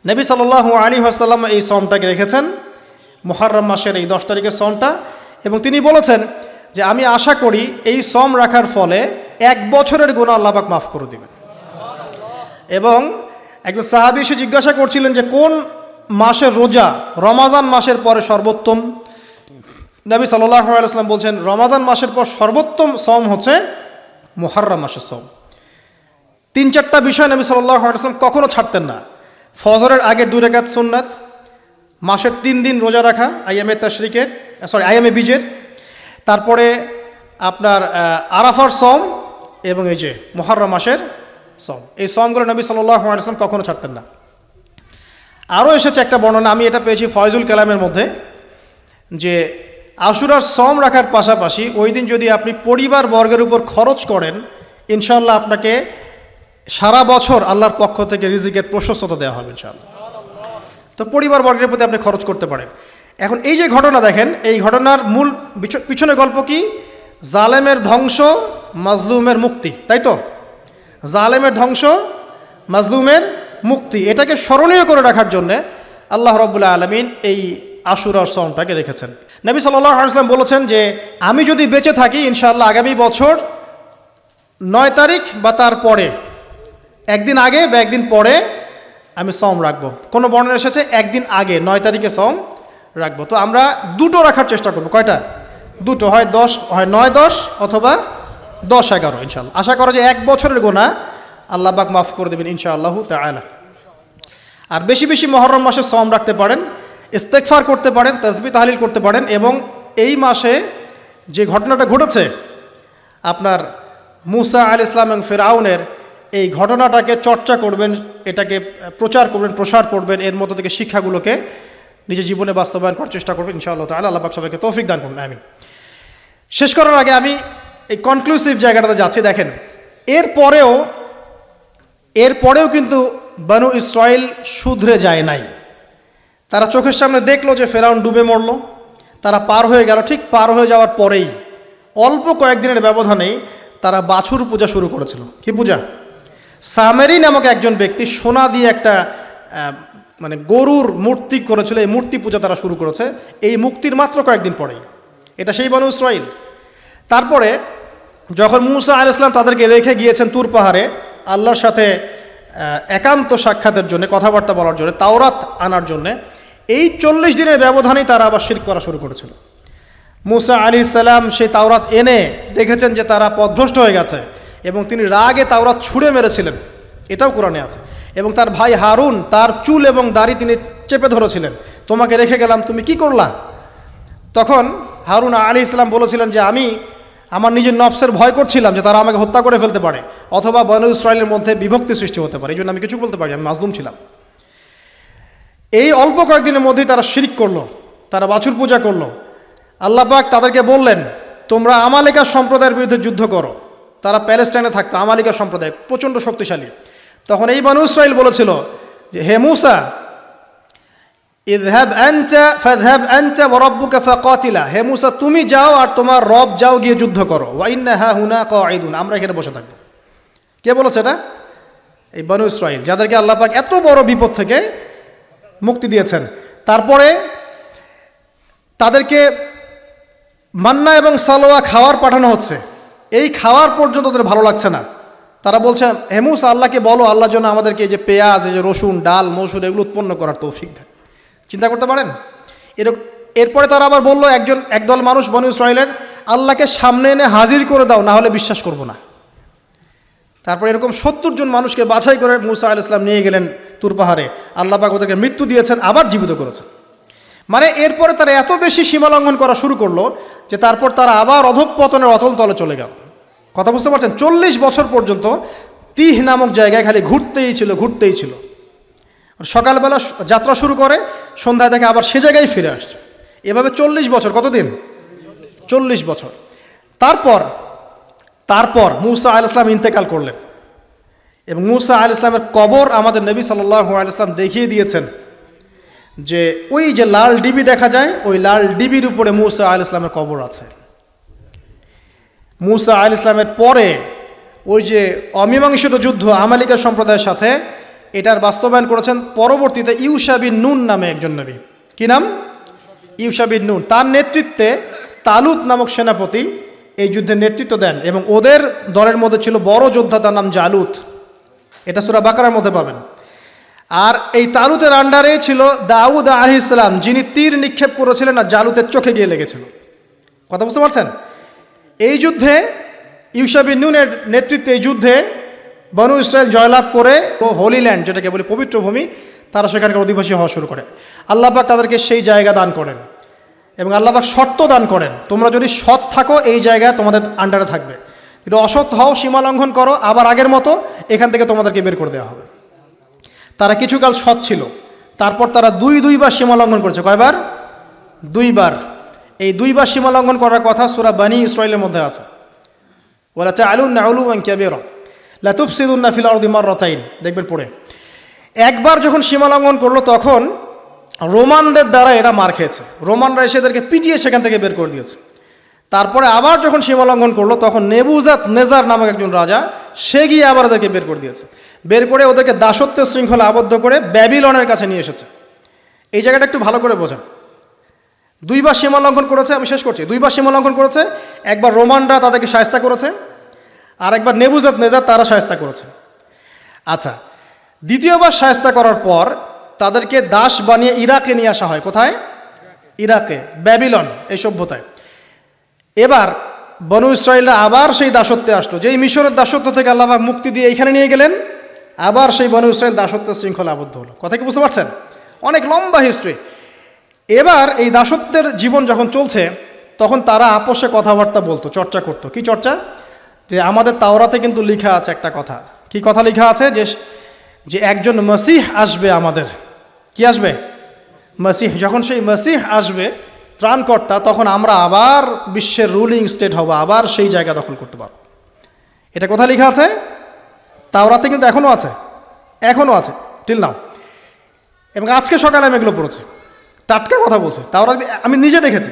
নবী সাল্লাল্লাহু আলাইহি ওয়াসাল্লাম এই সওমটাকে রেখেছেন, মুহররম মাসের এই 10 তারিখের সওমটা, এবং তিনি বলেছেন যে আমি আশা করি এই সওম রাখার ফলে 1 বছরের গুনাহ আল্লাহ পাক মাফ করে দিবেন। এবং একজন সাহাবী এসে জিজ্ঞাসা করছিলেন যে কোন মাসের রোজা রমাজান মাসের পরে সর্বোত্তম। নবী সাল্লাল্লাহু আলাইহি ওয়াসাল্লাম বলছেন রমাজান মাসের পর সর্বোত্তম সওম হচ্ছে মুহররম মাসের সওম। 3-4টা বিষয় নবী সাল্লাল্লাহু আলাইহি ওয়াসাল্লাম কখনো ছাড়তেন না। ফজরের আগে 2 রাকাত সুন্নাত, মাসের 3 দিন রোজা রাখা আইয়ামে বীজের, তারপরে আপনার আরাফার সওম, এবং এই যে মুহররম মাসের সওম। এই সওমগুলো নবী সাল্লাল্লাহু আলাইহি ওয়াসাল্লাম কখনো ছাড়তেন না। আরও এসেছে একটা বর্ণনা, আমি এটা পেয়েছি ফয়জুল কালামের মধ্যে, যে আশুরার সওম রাখার পাশাপাশি ওই দিন যদি আপনি পরিবার বর্গের উপর খরচ করেন, ইনশাআল্লাহ আপনাকে সারা বছর আল্লাহর পক্ষ থেকে রিজিকের প্রশস্ততা দেওয়া হবে ইনশাআল্লাহ। তো পরিবার বর্গের প্রতি আপনি খরচ করতে পারেন। এখন এই যে ঘটনা দেখেন, এই ঘটনার মূল পিছনে গল্প কি? জালেমের ধ্বংস, মাজলুমের মুক্তি, তাই তো? জালেমের ধ্বংস, মাজলুমের মুক্তি, এটাকে স্মরণীয় করে রাখার জন্যে আল্লাহ রাব্বুল আলামিন এই আশুরার সওমটাকে রেখেছেন। নবী সাল্লাল্লাহু আলাইহি ওয়াসাল্লাম বলেছেন যে আমি যদি বেঁচে থাকি ইনশাআল্লাহ আগামী বছর 9 তারিখ বা তার পরে, একদিন আগে বা একদিন পরে আমি সওম রাখবো। কোনো বর্ণনা এসেছে একদিন আগে 9 তারিখে সওম রাখবো। তো আমরা 2টো রাখার চেষ্টা করবো। কয়টা? 2টো, হয় 9-10 অথবা 10-11 ইনশাআল্লাহ। আশা করা যে 1 বছরের গুনাহ আল্লাহ পাক মাফ করে দেবেন ইনশাআল্লাহু তাআলা। আর বেশি বেশি মুহররম মাসে সওম রাখতে পারেন, ইস্তেগফার করতে পারেন, তাসবিহ তাহলিল করতে পারেন, এবং এই মাসে যে ঘটনাটা ঘটেছে আপনার মূসা আলাইহিস সালাম এবং ফিরআউনের, এই ঘটনাটাকে চর্চা করবেন, এটাকে প্রচার করবেন, প্রসার করবেন, এর মধ্যে থেকে শিক্ষাগুলোকে নিজের জীবনে বাস্তবায়ন করার চেষ্টা করবেন ইনশাআল্লাহ তাআলা। আল্লাহ পাক সবাইকে তৌফিক দান করুন, আমিন। শেষ করার আগে আমি এই কনক্লুসিভ জায়গাটাতে যাচ্ছি। দেখেন, এরপরেও কিন্তু বনু ইসরাইল শুধরে যায় নাই। তারা চোখের সামনে দেখলো যে ফেরাউন ডুবে মরল, তারা পার হয়ে গেল। ঠিক পার হয়ে যাওয়ার পরেই অল্প কয়েকদিনের ব্যবধানেই তারা বাছুর পূজা শুরু করেছিল। কি পূজা? সামেরি নামক একজন ব্যক্তি সোনা দিয়ে একটা মানে গরুর মূর্তি করেছিল, এই মূর্তি পূজা তারা শুরু করেছে এই মুক্তির মাত্র কয়েকদিন পরেই। এটা সেই বনু ইসরাইল। তারপরে যখন মূসা আলাইহিস সালাম তাদেরকে রেখে গিয়েছেন তুর পাহাড়ে আল্লাহর সাথে একান্ত সাক্ষাতের জন্য, কথাবার্তা বলার জন্য, তাওরাত আনার জন্য, এই 40 দিনের ব্যবধানেই তারা আবার শিরক করা শুরু করেছিল। মূসা আলাইহিস সালাম সেই তাওরাত এনে দেখেছেন যে তারা পথভ্রষ্ট হয়ে গেছে, এবং তিনি রাগে তাওরাত ছুঁড়ে মেরেছিলেন, এটাও কোরআনে আছে। এবং তার ভাই হারুন তার চুল এবং দাড়ি তিনি চেপে ধরেছিলেন, তোমাকে রেখে গেলাম, তুমি কি করলা? তখন হারুন আলাইহিস সালাম বলেছিলেন যে আমি আমার নিজের নফসের ভয় করছিলাম যে তারা আমাকে হত্যা করে ফেলতে পারে, অথবা বনু ইসরাইলের মধ্যে বিভক্তি সৃষ্টি হতে পারে, এই জন্য আমি কিছু বলতে পারি, আমি মাজলুম ছিলাম। এই অল্প কয়েকদিনের মধ্যেই তারা শিরক করলো, তারা বাছুর পূজা করলো। আল্লাহ পাক তাদেরকে বললেন তোমরা আমালিকা সম্প্রদায়ের বিরুদ্ধে যুদ্ধ করো। তারা প্যালেস্টাইনে থাকতো, আমালিকা সম্প্রদায় প্রচণ্ড শক্তিশালী। তখন এই বনু ইসরাইল বলেছিল যে হে মূসা, ইযহাব আনতা ফাযহাব আনতা ওয়া রাব্বুকা ফাকাতিলা, হে মূসা তুমি যাও আর তোমার রব যাও গিয়ে যুদ্ধ করো। ওয়া ইন্না হাহুনা কাঈদুন, আমরা এখানে বসে থাকবো। কে বলেছে এটা? এই বনু ইসরাইল, যাদেরকে আল্লাহ পাক এত বড় বিপদ থেকে মুক্তি দিয়েছেন। তারপরে তাদেরকে মান্না এবং সালোয়া খাওয়ার পাঠানো হচ্ছে, এই খাওয়ার পর্যন্ত তাদের ভালো লাগছে না। তারা বলছে হে মূসা আল্লাহকে বলো আল্লাহর জন্য আমাদেরকে এই যে পেঁয়াজ, এই যে রসুন, ডাল, মসুর এগুলো উৎপন্ন করার তৌফিক দেন। চিন্তা করতে পারেন এরপরে তারা আবার বললো একদল মানুষ বনু ইসরাইলের, আল্লাহকে সামনে এনে হাজির করে দাও, না হলে বিশ্বাস করব না। তারপর এরকম 70 জন মানুষকে বাছাই করে মূসা আলাইহিস সালাম নিয়ে গেলেন তুর পাহাড়ে। আল্লাহ পাক ওদেরকে মৃত্যু দিয়েছেন, আবার জীবিত করেছেন। মানে এরপরে তারা এত বেশি সীমা লঙ্ঘন করা শুরু করলো যে তারপর তারা আবার অধঃপতনের অতল তলে চলে গেল। কথা বুঝতে পারছেন? 40 বছর পর্যন্ত তিহ নামক জায়গায় খালি ঘুরতেই ছিল। সকালবেলা যাত্রা শুরু করে, সন্ধ্যায় থেকে আবার সে জায়গায় ফিরে আসছে। এভাবে 40 বছর। কতদিন? 40 বছর। তারপর মূসা আলাইহিস সালাম ইন্তেকাল করলেন, এবং মূসা আলাইহিস সালামের কবর আমাদের নবী সাল্লাল্লাহু আলাইহি ওয়াসাল্লাম দেখিয়ে দিয়েছেন যে ওই যে লাল ডিবি দেখা যায়, ওই লাল ডিবির উপরে মূসা আলাইহিস সালামের কবর আছে। মূসা আলাইহিস সালামের পরে ওই যে অমীমাংসিত যুদ্ধ আমালিকা সম্প্রদায়ের সাথে, এটার বাস্তবায়ন করেছেন পরবর্তীতে ইউশা বিন নুন নামে একজন নবী। কি নাম? ইউশা বিন নুন। তার নেতৃত্বে তালুত নামক সেনাপতি এই যুদ্ধের নেতৃত্ব দেন এবং ওদের দলের মধ্যে ছিল বড় যোদ্ধা, তার নাম জালুত। এটা সূরা বাকারার মধ্যে পাবেন। আর এই তালুতের আন্ডারে ছিল দাউদ আলাইহিস সালাম, যিনি তীর নিক্ষেপ করেছিলেন আর জালুতের চোখে গিয়ে লেগেছিল। কথা বুঝতে পারছেন? এই যুদ্ধে ইউশা বিন নুনের নেতৃত্বে এই যুদ্ধে বনু ইসরায়েল জয়লাভ করে হোলি ল্যান্ড, যেটাকে বলি পবিত্র ভূমি, তারা সেখানকার অধিবাসী হওয়া শুরু করে। আল্লাহ পাক তাদেরকে সেই জায়গা দান করেন এবং আল্লাহ পাক শর্ত দান করেন, তোমরা যদি সৎ থাকো এই জায়গায় তোমাদের আন্ডারে থাকবে, কিন্তু অসৎ হও, সীমা লঙ্ঘন করো, আবার আগের মতো এখান থেকে তোমাদেরকে বের করে দেওয়া হবে। তারা কিছুকাল সৎ ছিল, তারপর তারা দুইবার সীমা লঙ্ঘন করেছে। কয়বার? 2 বার। এই 2 বার সীমা লঙ্ঘন করার কথা সূরা বনী ইসরাঈলের মধ্যে আছে। ওয়ালা তা'আলুন্না উলুওয়ান কাবীরা লা তুফসিদুন্না ফিল আরদি মাররাতাইন, দেখবেন পড়ে। একবার যখন সীমা লঙ্ঘন করলো তখন রোমানদের দ্বারা এরা মার খেয়েছে, রোমানরা এসে এদেরকে পিটিয়ে সেখান থেকে বের করে দিয়েছে। তারপরে আবার যখন সীমা লঙ্ঘন করলো তখন নেবুজাত নেজার নামক একজন রাজা, সে গিয়ে আবার ওদেরকে বের করে দিয়েছে। বের করে ওদেরকে দাসত্বের শৃঙ্খলা আবদ্ধ করে ব্যাবিলনের কাছে নিয়ে এসেছে। এই জায়গাটা একটু ভালো করে বোঝেন। 2 বার সীমা লঙ্ঘন করেছে, আমি শেষ করছি। 2 বার সীমা লঙ্ঘন করেছে, একবার রোমানরা তাদেরকে শায়েস্তা করেছে, আর একবার নেবুজাত নেজার তারা শায়েস্তা করেছে। আচ্ছা, দ্বিতীয়বার শায়েস্তা করার পর তাদেরকে দাস বানিয়ে ইরাকে নিয়ে আসা হয়। কোথায়? ইরাকে, ব্যাবিলন এই সভ্যতায়। এবার বনু ইসরাঈলরা আবার সেই দাসত্বে আসলো, যেই মিশরের দাসত্ব থেকে আল্লাহ পাক মুক্তি দিয়ে এইখানে নিয়ে গেলেন, আবার সেই বনু ইসরাঈল দাসত্বের শৃঙ্খলা আবদ্ধ হলো। কথা কি বুঝতে পারছেন? অনেক লম্বা হিস্ট্রি। এবার এই দাসত্বের জীবন যখন চলছে তখন তারা আপোষে কথাবার্তা বলতো, চর্চা করতো। কি চর্চা? যে আমাদের তাওরাতে কিন্তু লেখা আছে একটা কথা। কি কথা লেখা আছে? যে একজন মসিহ আসবে আমাদের। কি আসবে? মসিহ। যখন সেই মসিহ আসবে, ত্রাণকর্তা, তখন আমরা আবার বিশ্বের রুলিং স্টেট হব, আবার সেই জায়গা দখল করতে পারব। এটা কোথায় লেখা আছে? তাওরাতে কিন্তু এখনও আছে, এখনও আছে টিল নাও। এবং আজকে সকালে আমি এগুলো পড়েছি, টাটকা কথা বলছি, তাওরাতে আমি নিজে দেখেছি।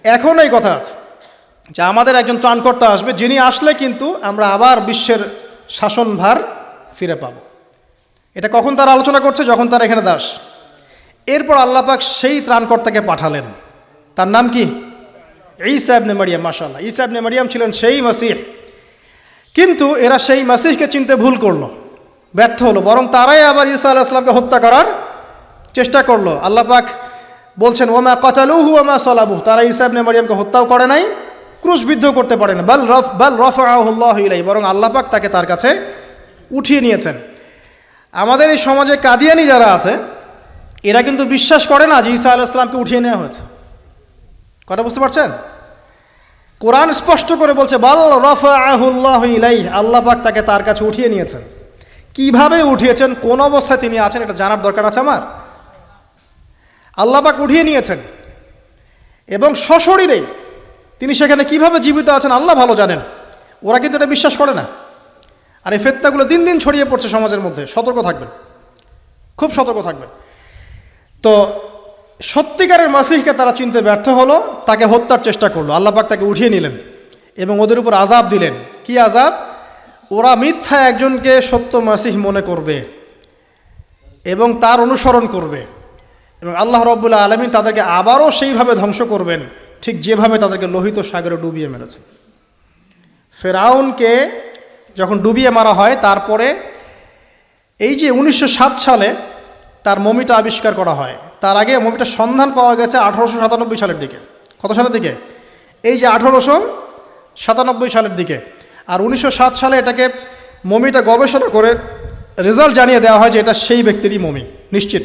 এখন এই কথা আছে যে আমাদের একজন ত্রাণকর্তা আসবে, যিনি আসলে কিন্তু আমরা আবার বিশ্বের শাসনভার ফিরে পাব। এটা কখন তারা আলোচনা করছে? যখন তারা এখানে দাস। এরপর আল্লাহ পাক সেই ত্রাণকর্তাকে পাঠালেন। তার নাম কি? ঈসা ইবনে মারইয়াম। মাশাআল্লাহ, ঈসা ইবনে মারইয়াম ছিলেন সেই মসিহ। কিন্তু এরা সেই মসিহকে চিনতে ভুল করলো, ব্যর্থ হলো, বরং তারাই আবার ঈসা আলাইহিস সালামকে হত্যা করার চেষ্টা করলো। আল্লাহ পাক বলছেন ওয়ামা কাতালুহু ওয়ামা সালাবুহু, তারা ঈসা ইবনে মারইয়ামকে হত্যাও করে নাই, ক্রুশবিদ্ধ করতে পারে না। বাল রাফাআহু আল্লাহু ইলাইহি, বরং আল্লাহ পাক তাকে তার কাছে উঠিয়ে নিয়েছেন। আমাদের এই সমাজে কাদিয়ানি যারা আছে এরা কিন্তু বিশ্বাস করে না যে ঈসা আলাইহিস সালামকে উঠিয়ে নেওয়া হয়েছে। কথা বুঝতে পারছেন? কোরআন স্পষ্ট করে বলছে বাল রাফাআহু আল্লাহু ইলাইহি, আল্লাহ পাক তাকে তার কাছে উঠিয়ে নিয়েছেন। কিভাবে উঠিয়েছেন, কোন অবস্থায় তিনি আছেন, এটা জানার দরকার আছে আমার। আল্লাহ পাক উঠিয়ে নিয়েছেন এবং সশরীরে তিনি সেখানে কিভাবে জীবিত আছেন আল্লাহ ভালো জানেন। ওরা কিন্তু এটা বিশ্বাস করে না। আর এই ফিতনাগুলো দিন দিন ছড়িয়ে পড়ছে সমাজের মধ্যে। সতর্ক থাকবেন, খুব সতর্ক থাকবেন। তো সত্যিকারের মাসিহকে তারা চিনতে ব্যর্থ হলো, তাকে হত্যার চেষ্টা করলো। আল্লাহ পাক তাকে উঠিয়ে নিলেন এবং ওদের উপর আযাব দিলেন। কি আযাব? ওরা মিথ্যা একজনকে সত্য মাসিহ মনে করবে এবং তার অনুসরণ করবে, এবং আল্লাহ রাব্বুল আলামিন তাদেরকে আবারও সেইভাবে ধ্বংস করবেন ঠিক যেভাবে তাদেরকে লোহিত সাগরে ডুবিয়ে মেরেছে। ফেরাউনকে যখন ডুবিয়ে মারা হয়, তারপরে এই যে 1907 সালে তার মমিটা আবিষ্কার করা হয়, তার আগে মমিটার সন্ধান পাওয়া গেছে 1897 সালের দিকে। কত সালের দিকে? এই যে 1897 সালের দিকে। আর 1907 সালে এটাকে মমিটা গবেষণা করে রেজাল্ট জানিয়ে দেওয়া হয় যে এটা সেই ব্যক্তিরই মমি, নিশ্চিত।